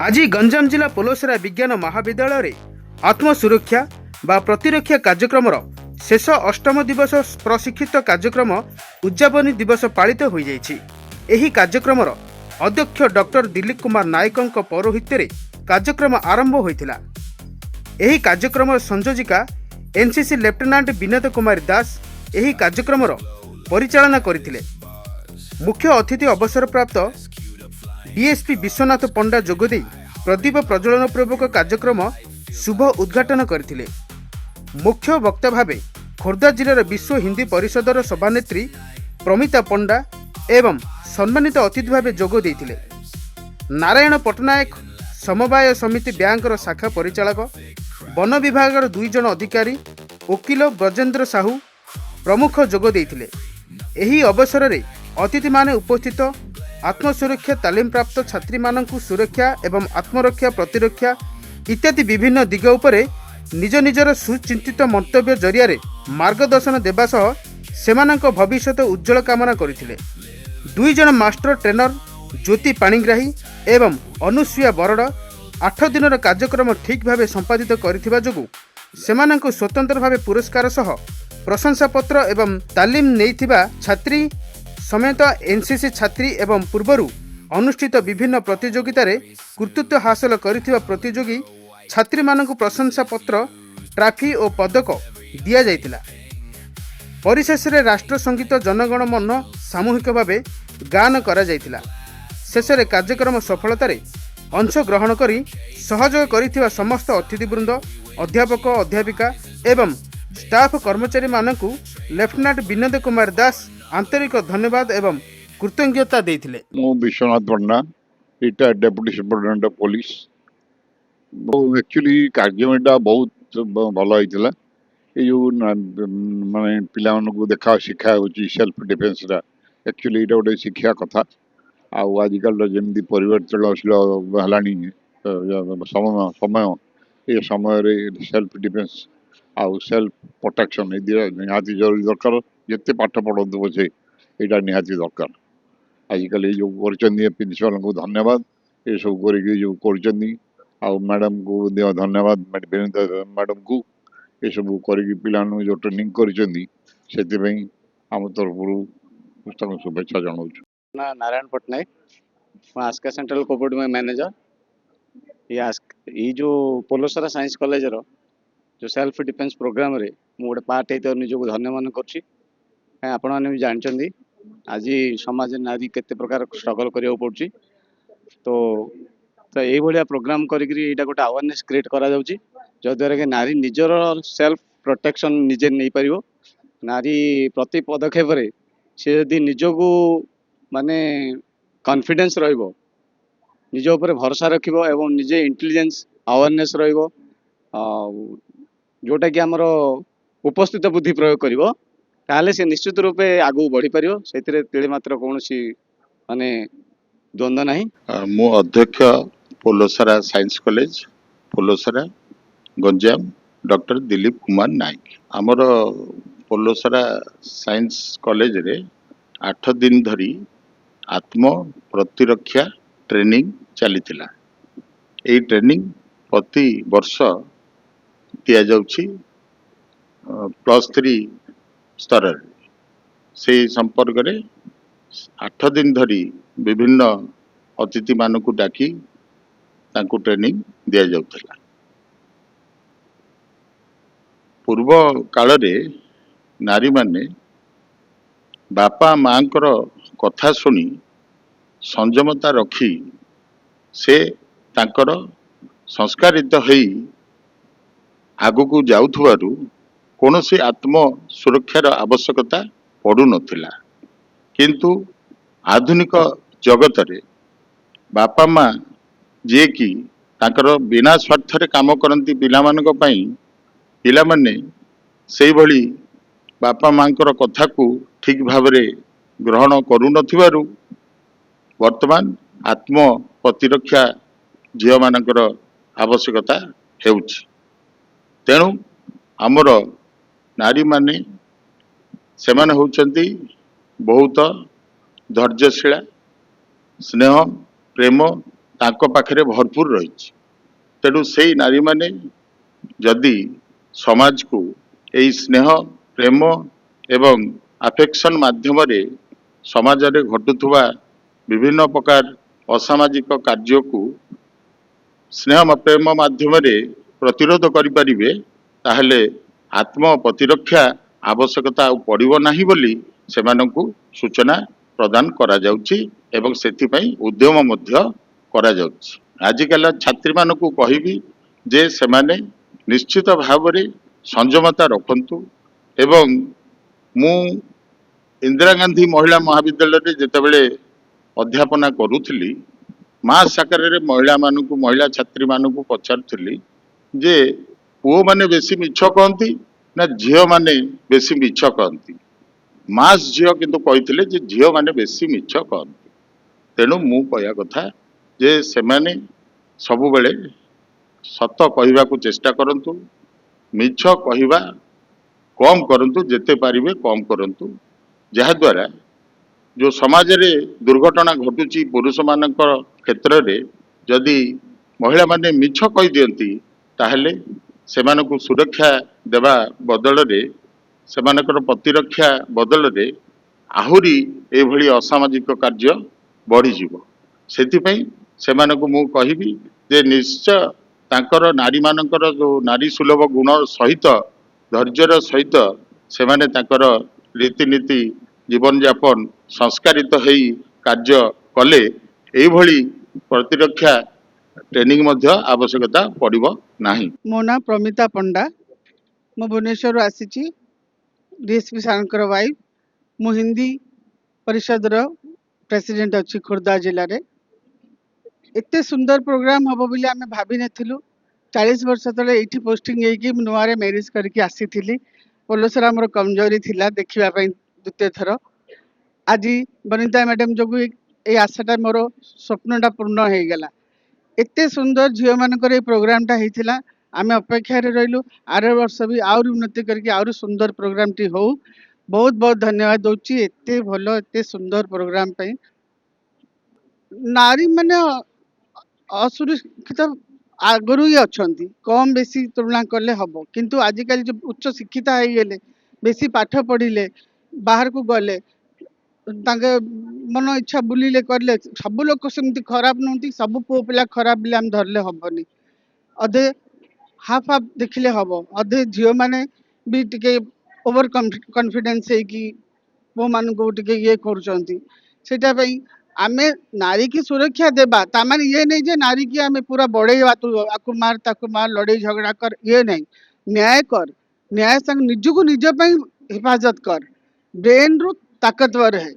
आज गंजाम जिला पोलोसरा विज्ञान महाविद्यालय आत्मसुरक्षा बा प्रतिरक्षा कार्यक्रम शेष अष्टम दिवस प्रशिक्षित कार्यक्रम उद्यापनी दिवस पालित हो जाएगी। कार्यक्रम अध्यक्ष डॉक्टर दिलीप कुमार नायक पौरोहित्य कार्यक्रम आरंभ होता। यही कार्यक्रम संयोजिका एनसीसी लेफ्टिनेंट विनोद कुमार दास यही कार्यक्रम परिचालना करथिले। मुख्य अतिथि अवसर प्राप्त डीएसपी विश्वनाथ पंडा जोगदे प्रदीप प्रज्वलन पूर्वक कार्यक्रम शुभ उद्घाटन करथिले। मुख्य वक्ता भावे खोर्धा जिलार विश्व हिंदी परिषदर सभानेत्री प्रमिता पंडा एवं सम्मानित अतिथि भावे जोग देथिले। नारायण पटनायक समवाय समिति बैंकर शाखा परिचालक, वन विभाग 2 जन अधिकारी, वकील ब्रजेंद्र साहू प्रमुख जोग देथिले। एही अवसर रे अतिथि माने उपस्थित आत्मसुरक्षा तालीम प्राप्त छात्री मानकु सुरक्षा एवं आत्मरक्षा प्रतिरक्षा इत्यादि विभिन्न दिग उपरे निज निजर सुचिंतित मंतव्य जरिया मार्गदर्शन देवा सह सेमानक भविष्यत उज्जवल कामना करथिले। 2 जन मास्टर ट्रेनर ज्योति पाणिग्राही एवं अनुसुया बरड 8 दिनर कार्यक्रम ठीक भावे संपादित करिथिबा जोगु सेमानक स्वतंत्र भावे पुरस्कार सह प्रशंसा पत्र एवं तालीम नेइथिबा छात्री समेत एनसीसी छात्री एवं पूर्वरु अनुष्ठित विभिन्न प्रतियोगिता रे कृतित्व हासिल करिथिबा प्रतियोगी छात्री मानकु प्रशंसा पत्र, ट्रॉफी और पदक दिया जाइतिला। परिशेष रे राष्ट्र संगीत जनगण मन सामूहिक भावे गान करा जाइतिला। शेष रे कार्यक्रम सफलता रे अंश ग्रहण करी सहयोग करिथिबा समस्त अतिथिवृंद, अध्यापक अध्यापिका एवं स्टाफ कर्मचारी मानकु लेफ्टिनेंट विनोद कुमार दास आंतरिक धन्यवाद एवं कृतज्ञता देथिले। मो Vishwanath Panda, retired deputy superintendent of police. Actually कार्यक्रम बहुत भल होता। ये जो माने पिला देखा शिखा होची सेल्फ डिफेंस रा एक्चुअली ये गोटे शिक्षा कथा। आजिकल जमी परिवर्तन हलानी समय ये समय सेल्फ डिफेंस आउ सेल्फ प्रोटेक्शन निहाती जरूरी दरकार। जिते पाठ पढ़ु पछे यहाँ निहाती दरकार। आजिकल ये जो प्रिंसिपाल को धन्यवाद ये सब कर मैडम को धन्यवाद मैडम को ये सब कर जो ट्रेनिंग कर आम तरफ शुभेच्छा जनाऊँ। Narayan Patnaik, Aska central cooperative manager. ये जो पोलोसरा साइंस कॉलेज रो जो सेल्फ डिफेंस प्रोग्राम रे मु गोटे पार्ट होते निजक धन्यवाद करुँच। आपण मैंने भी जानते आज समाज नारी केते प्रकार स्ट्रगल करिया पड़ुची। तो यही भाया प्रोग्राम करी गोटे अवेयरनेस क्रिएट करा जाउची जद्वारा कि नारी निजर सेल्फ प्रोटेक्शन निजे नहीं पारिबो। नारी प्रति पदक्षेप रे से यदि निजको माने कॉन्फिडेंस रहिबो, निज ऊपर भरोसा रखिबो एवं निजे इंटेलिजेंस अवेयरनेस रहिबो, जोटा कि आमर उपस्थित बुद्धि प्रयोग करिवो ताले से निश्चित रूपे आगू बढ़ी पारियो। सेतिरे तिळे मात्र कोनोसी माने द्वंद्व नाही। मो अध्यक्ष Polasara science college Polasara Ganjam doctor Dilip Kumar Nayak. आमर पोलोसरा साइंस कॉलेज रे 8 दिन धरी आत्म प्रतिरक्षा ट्रेनिंग चलीथिला। ए ट्रेनिंग प्रति वर्ष दिया जाउछि +3 स्तर से संपर्क रे 8 दिन धरी विभिन्न अतिथि मानक डाकी तांको ट्रेनिंग दिया जाउथिला। पूर्व काल रे नारी माने बापा मांकर कथा सुनी संयमता रखी से तांकर संस्कारित होई आगु को जाउथुवारु कोनोसी आत्म सुरक्षार आवश्यकता पड़ू नथिला। किंतु आधुनिक जगत रे बापा माँ जे कि तांकर बिना स्वार्थ रे काम करंती पिला मानक पई पिला माने सेई भली बापा मांकर कथा को ठीक भाव रे ग्रहण करू नथिवारु वर्तमान आत्म प्रतिरक्षा झियो मानकर आवश्यकता हेउछि। तेणु आमर नारी माने सेमाने होउचंती बहुत धैर्यशीला, स्नेह प्रेम ତାଙ୍କ ପାଖରେ ଭରପୁର ରହିଛି। ତେଣୁ ସେଇ ନାରୀମାନେ ଯଦି ସମାଜକୁ ଏଇ ସ୍ନେହ ପ୍ରେମ ଏବଂ ଆଫେକ୍ସନ ମାଧ୍ୟମରେ ସମାଜରେ ଘଟୁଥିବା ବିଭିନ୍ନ ପ୍ରକାର ଅସାମାଜିକ କାର୍ଯ୍ୟକୁ ସ୍ନେହ ପ୍ରେମ ମାଧ୍ୟମରେ ପ୍ରତିରୋଧ କରିପାରିବେ, ତାହେଲେ ଆତ୍ମ ପ୍ରତିରକ୍ଷା ଆବଶ୍ୟକତା ଆଉ ପଡ଼ିବ ନାହିଁ ବୋଲି ସେମାନଙ୍କୁ ସୂଚନା ପ୍ରଦାନ କରାଯାଉଛି ଏବଂ ସେଥିପାଇଁ ଉଦ୍ୟମ ମଧ୍ୟ କରାଯାଉଛି। ଆଜିକାଲି ଛାତ୍ରୀମାନଙ୍କୁ କହିବି ଯେ ସେମାନେ ନିଶ୍ଚିତ ଭାବରେ ସଂଯମତା ରଖନ୍ତୁ ଏବଂ ମୁଁ ଇନ୍ଦିରା ଗାନ୍ଧୀ ମହିଳା ମହାବିଦ୍ୟାଳୟରେ ଯେତେବେଳେ ଅଧ୍ୟାପନା କରୁଥିଲି, ମାସ୍ ଆକାରରେ ମହିଳା ଛାତ୍ରୀମାନଙ୍କୁ ପଚାରୁଥିଲି ଯେ ପୁଅମାନେ ବେଶୀ ମିଛ କହନ୍ତି ନା ଝିଅମାନେ ବେଶୀ ମିଛ କହନ୍ତି। ମାସ୍ ଝିଅ କିନ୍ତୁ କହିଥିଲେ ଯେ ଝିଅମାନେ ବେଶୀ ମିଛ କହନ୍ତି। ତେଣୁ ମୁଁ କହିବା କଥା ଯେ ସେମାନେ ସବୁବେଳେ ସତ କହିବାକୁ ଚେଷ୍ଟା କରନ୍ତୁ, ମିଛ କହିବା କମ୍ କରନ୍ତୁ, ଯେତେ ପାରିବେ କମ୍ କରନ୍ତୁ। ଯାହାଦ୍ୱାରା ଯେଉଁ ସମାଜରେ ଦୁର୍ଘଟଣା ଘଟୁଛି ପୁରୁଷମାନଙ୍କ କ୍ଷେତ୍ରରେ, ଯଦି ମହିଳାମାନେ ମିଛ କହିଦିଅନ୍ତି ତାହେଲେ ସେମାନଙ୍କୁ ସୁରକ୍ଷା ଦେବା ବଦଳରେ, ସେମାନଙ୍କର ପ୍ରତିରକ୍ଷା ବଦଳରେ ଆହୁରି ଏଭଳି ଅସାମାଜିକ କାର୍ଯ୍ୟ ବଢ଼ିଯିବ। ସେଥିପାଇଁ ସେମାନଙ୍କୁ ମୁଁ କହିବି ଯେ ନିଶ୍ଚୟ ତାଙ୍କର ନାରୀମାନଙ୍କର ଯେଉଁ ନାରୀ ସୁଲଭ ଗୁଣ ସହିତ ଧୈର୍ଯ୍ୟର ସହିତ ସେମାନେ ତାଙ୍କର ରୀତିନୀତି ଜୀବନଯାପନ ସଂସ୍କାରିତ ହେଇ କାର୍ଯ୍ୟ କଲେ ଏଇଭଳି ପ୍ରତିରକ୍ଷା ଟ୍ରେନିଂ ମଧ୍ୟ ଆବଶ୍ୟକତା ପଡ଼ିବ ନାହିଁ। ମୋ ନାଁ ପ୍ରମିତା ପଣ୍ଡା। ମୁଁ ଭୁବନେଶ୍ୱରରୁ ଆସିଛି, ଡିଏସ୍ପି ସାର୍ଙ୍କର ୱାଇଫ୍। ମୁଁ ହିନ୍ଦୀ ପରିଷଦର ପ୍ରେସିଡେଣ୍ଟ ଅଛି ଖୋର୍ଦ୍ଧା ଜିଲ୍ଲାରେ। ଏତେ ସୁନ୍ଦର ପ୍ରୋଗ୍ରାମ ହବ ବୋଲି ଆମେ ଭାବିନଥିଲୁ। 40 ବର୍ଷ ତଳେ ଏଇଠି ପୋଷ୍ଟିଂ ହେଇକି ମୁଁ ନୂଆରେ ମ୍ୟାରେଜ୍ କରିକି ଆସିଥିଲି। ପୋଲସରା ଆମର କମଜୋରି ଥିଲା ଦେଖିବା ପାଇଁ ଦ୍ୱିତୀୟ ଥର। ଆଜି ବନିତା ମ୍ୟାଡାମ୍ ଯୋଗୁଁ ଏଇ ଆଶାଟା ମୋର ସ୍ୱପ୍ନଟା ପୂର୍ଣ୍ଣ ହେଇଗଲା। ଏତେ ସୁନ୍ଦର ଝିଅମାନଙ୍କର ଏଇ ପ୍ରୋଗ୍ରାମଟା ହେଇଥିଲା। ଆମେ ଅପେକ୍ଷାରେ ରହିଲୁ ଆର ବର୍ଷ ବି ଆହୁରି ଉନ୍ନତି କରିକି ଆହୁରି ସୁନ୍ଦର ପ୍ରୋଗ୍ରାମଟି ହଉ। ବହୁତ ବହୁତ ଧନ୍ୟବାଦ ଦଉଛି ଏତେ ଭଲ ଏତେ ସୁନ୍ଦର ପ୍ରୋଗ୍ରାମ ପାଇଁ। ନାରୀମାନେ ଅସୁରକ୍ଷିତ ଆଗରୁ ହିଁ ଅଛନ୍ତି, କମ୍ ବେଶୀ ତୁଳନା କଲେ ହବ। କିନ୍ତୁ ଆଜିକାଲି ଯୋଉ ଉଚ୍ଚ ଶିକ୍ଷିତ ହେଇଗଲେ, ବେଶୀ ପାଠ ପଢିଲେ, ବାହାରକୁ ଗଲେ, ତାଙ୍କ ମନ ଇଚ୍ଛା ବୁଲିଲେ କରିଲେ, ସବୁ ଲୋକ ସେମିତି ଖରାପ ନୁହନ୍ତି, ସବୁ ପୁଅ ପିଲା ଖରାପ ବୋଲି ଆମେ ଧରିଲେ ହବନି। ଅଧେ ହାଫ୍ ହାଫ୍ ଦେଖିଲେ ହବ। ଅଧେ ଝିଅମାନେ ବି ଟିକେ ଓଭର କନଫିଡେନ୍ସ ହେଇକି ପୁଅମାନଙ୍କୁ ଟିକେ ଇଏ କରୁଛନ୍ତି। ସେଇଟା ପାଇଁ ଆମେ ନାରୀକି ସୁରକ୍ଷା ଦେବା, ତାମାନେ ଇଏ ନାହିଁ ଯେ ନାରୀକି ଆମେ ପୁରା ବଢେଇବା, ତୁ ଆକୁ ମାର ତାକୁ ମାର, ଲଢେଇ ଝଗଡା କର, ଇଏ ନାହିଁ। ନ୍ୟାୟ କର, ନ୍ୟାୟ ସାଙ୍ଗେ ନିଜକୁ ନିଜ ପାଇଁ ହିଫାଜତ କର। ବ୍ରେନରୁ ତାକତवर है,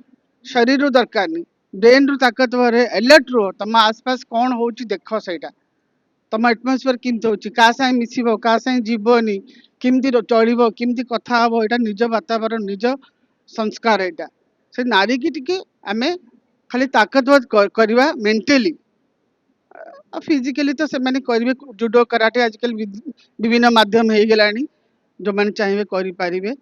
ଶରୀରରୁ ଦରକାର ନାହିଁ। ବ୍ରେନରୁ ତାକତवर है, alert ରୁହ। ତମ ଆସପାସ କଣ ହଉଛି ଦେଖ, ସେଇଟା ତମ ଆଟମୋସ୍ଫିୟର କେମିତି ହଉଛି, କାହା ସାଙ୍ଗେ ମିଶିବ, କାହା ସାଙ୍ଗେ ଯିବନି, କେମିତି ଚଳିବ, କେମିତି କଥା ହବ, ଏଇଟା ନିଜ ବାତାବରଣ, ନିଜ ସଂସ୍କାର। ଏଇଟା ସେ ନାରୀକି ଟିକେ ଆମେ ଖାଲି ତାକତवर କରିବା ମେଣ୍ଟାଲି। ଫିଜିକାଲି ତ ସେମାନେ କରିବେ, ଜୁଡୋ କରାଟେ ଆଜିକାଲି ବିଭିନ୍ନ ମାଧ୍ୟମ ହେଇଗଲାଣି, ଯୋଉମାନେ ଚାହିଁବେ କରିପାରିବେ।